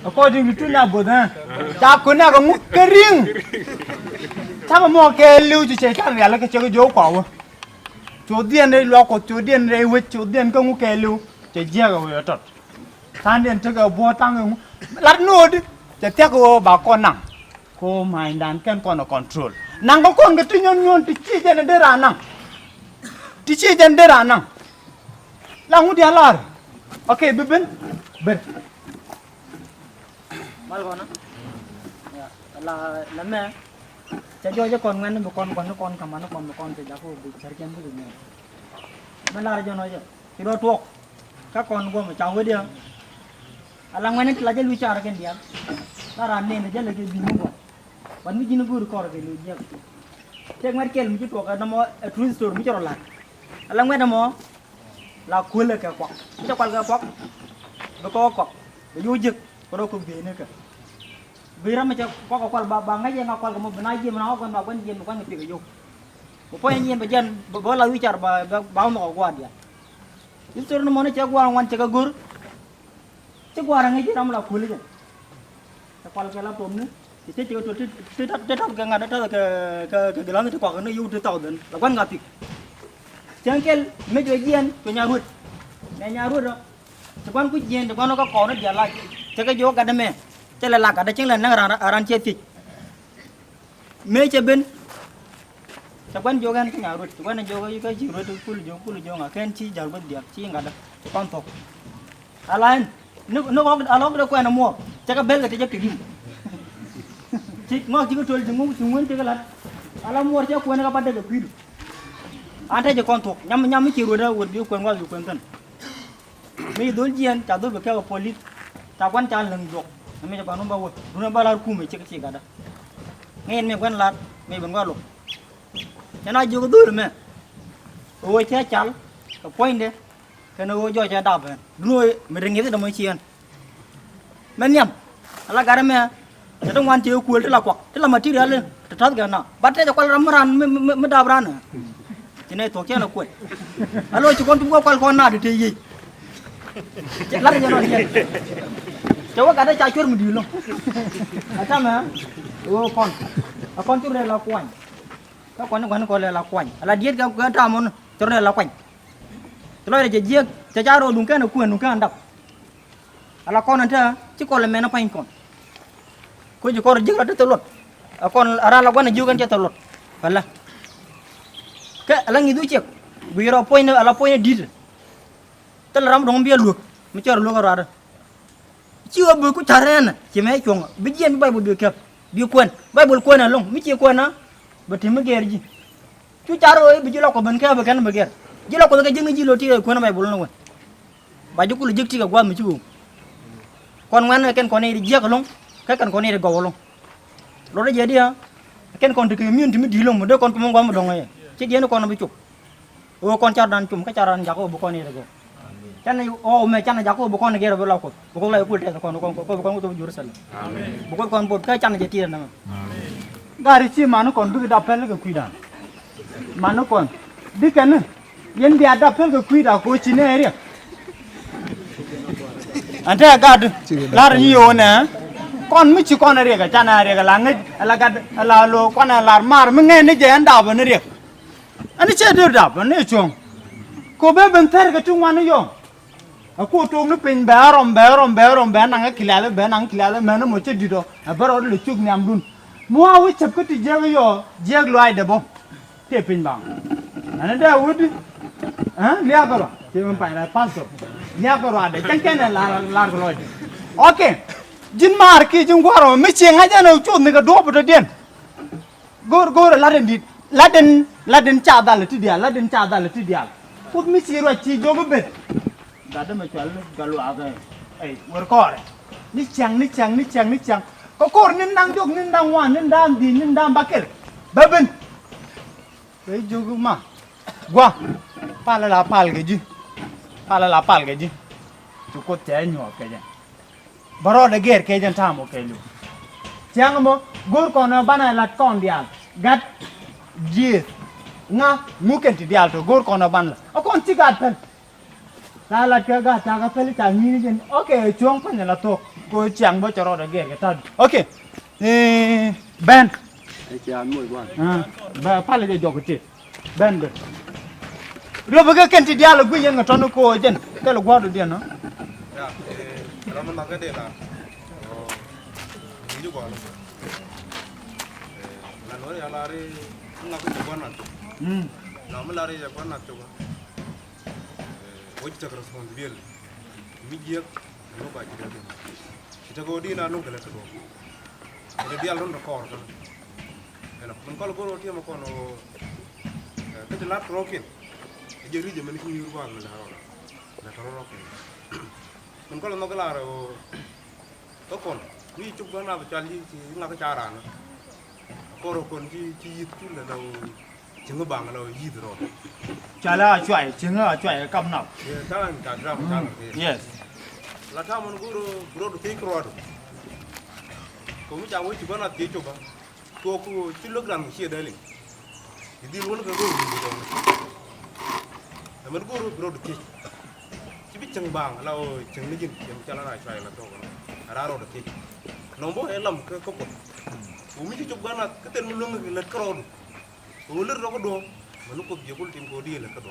according to na bodan ta ko na ga mu kering ta mo ke liu ji che kan ya la ke che jo kwa chỗ điên đây lo có chỗ điên đây với chỗ điên có ngũ kẻ lưu chỉ giết rồi tất thanh điên thức ở bùa tăng lát nô đi chỉ tiếc của bà con nặng cô mày đàn ken con ở control nặng có con cái chuyện nhon thì chi chân để ra nặng thì chi chân để ra nặng là ngũ dia lar ok bibin ben mal con á là mẹ cho con ngoan nó con cầm nó con thì đã có bị chơi game cái gì này mà là cho nó chứ thì đó thuộc các con mà cháu với đi là ngoan là chơi lui chả cái gì là ran nên là chơi là cái gì nữa vẫn mới chỉ nó vừa có cái lui chơi chơi ngoan kia mình chỉ thuộc cái nó mà true story mới cho nó là ngoan nó mà là cuốn là cái quạt cho quạt cái quạt nó có quạt nó vui dực có đâu cũng về nữa cả vì ra mà cho có quạt bà ngay giờ ngọc quạt của một bên này gì mà nó còn bảo bên gì mà quan người cái vô một point nhiên bây giờ bữa là vichar bảo nó quạt vậy giúp cho nó muốn chơi quạt ngoan chơi cái gur chơi quạt ngay chứ nó là cuốn đấy chứ quạt cái laptop nữa thì chơi cái ngành đó là cái lá nó quạt nó yêu từ tàu đến là quan ngặt thì chẳng cái mấy cái gì cái nhà ruột đó chứ quan cái gì chứ quan nó có cỏ nó lại chứ cái vô cái đó mẹ chứ là cái đó chính là nó ran chết thịt mấy chơi bên chứ quan vô cái nhà ruột chứ quan nó vô cái gì ruột cùi vô ngà khen chi giờ bên đẹp chi ngà đó quan thuộc alain nó có along đó quen nó mua chứ cái bên cái chơi cái chỉ ngó chỉ có trôi chỉ muốn chơi cái là along mua chứ quen nó bắt được cái quỷ anh thấy cho con thuộc nhắm mấy chiều rồi đó quên biểu quên qua biểu quên thân mấy đối diện chả đối với cái police chả quan cha lần ruột mấy cho con nó bao là cùng mấy chiếc cái đó nghe mấy quen là mấy bên qua luôn cái này vô cái đuôi rồi mẹ ôi thế chán cái point đấy cái nó vô cho đạp rồi nuôi mấy đứa nghe thì đâu mới chiên mấy nhầm là cái đó mẹ cái đó ngoan chiều cuốn thế là quặc thế là mà chỉ được lên thật cái nào bắt thế cho con làm ran mới đạp ran nữa thế này thuộc chứ nó quậy alo chú con chúng con nào thì gì lát cho nó đi cháu cái đấy chạy chuột một đi luôn sao mà con chú này là quạnh các con gọi là quạnh là điếc cái trà môn cho này là quạnh cho này là giết cha rồi đúng cái nó quyền đúng cái ăn đập là con ăn thế chứ con là mẹ nó phải con chú con giết là tới luật con ra là con là giết cho tới luật phải là cái là nghĩ đôi chiếc vì là point đi tức là làm đồng bia luộc mới cho luộc ra đó chưa bữa cũng chả ra chỉ mấy chuồng bây giờ mới bay một bữa kẹp bữa quên là luôn mới chia quên á bữa thì mới ghé gì chú chả rồi bây giờ là có bên kia bên cái nó ghé giờ là có cái chân gì lột thì quên nó bay bốn luôn bà chú cũng là giết chỉ cả qua mới chú con ngoan cái con này đi giết luôn cái con này đi gò luôn rồi đấy giờ đi à cái con thì cái miếng thì mới đi luôn mà đứa con cũng mong qua một đồng này chứ điên nó con nó bị chụp con cha đàn chụp cái cha đàn giặc của bố con này rồi cha này mẹ cha này giặc của bố con này kia rồi lâu bố con lại quên thế con tôi vừa sẵn bố con bố cái cha này tiền nè gari chi mà nó còn bị đạp lên cái quỷ đàn mà nó còn đi cái nữa yên bị đạp lên cái quỷ đàn của chị này đấy anh thấy gạt là nhiều nè con mới chỉ con này cái cha này cái là ngay là gạt là lo con này là mar mới nghe nó dễ đạp vào nó đấy anh ấy chơi được đạp anh ấy chuông cô bé bên thay cái trung quan ấy vô cô trung nó pin bé rom năng cái kia là bé năng kia là mẹ nó một chơi đi đâu bây giờ nó chụp nhầm luôn mua áo chụp cái gì vậy vô giặc loài đấy bông thế pin bằng anh ấy đã uống đi liak rồi thì mình phải là 500 liak rồi đấy chẳng cái này là rồi ok jin mar ki jin gwaro mi ci ngaja no chod ni ga do bu den gor laden cha dal ti dia put mi ci ro ci jogo bet da da ma chal galu aga ai wor kore ni chang ko kor nin dang jog nin dang wan nin dang di nin dang bakel baben ei jogo ma gwa pala la pal ge ji tu ko te nyo ke ja baro de ger ke jan tham ke lu chang mo gor kono bana lat kon dial gat ji nga muken ti dial to gor kono ban la kon ti gat pen ta là cái gà ta cái phải chẳng như thế ok chuông phải là to cô chẳng bao giờ rồi cái ta ok Ben ai cha muội quan ba phải là cái joke chết Ben được rồi bây giờ cái gì dia là quý nhân ở trong nó cô chân cái là quá được tiền nó ya la man ma gade la ni ko la no ya la ri nga ko ko na la ma la ri ya ko na to o ci responsible mi jek no ba ci dal ci ko di na no gele to ko di al ron ko ko ela man ko ko ti ma ko no ke de la rokin je ri je man ki yur wa la ro la to rokin man ko no gala ro to kon ni ci ko na ba chal yi ci nga ko chaara na ko ro kon ci yit tu la no ci nga bang la yi ro chả là chuột chính là chuột cầm nọc ye ta ta dra ta yes la ta man guru bro do ti kro do ko mi chawo ci ko na ti ci ba ko ku ci lok ran ci da li di won ko go ni do na man guru bro do ti ci bi chang bang la o chang ni jin yam chala na chai la to ko ra ro do ti no bo e lam ko ko ko mi ci ba na ka ten lu ngi le kro do ko le ro ko do man ko je ko tin ko di le ka do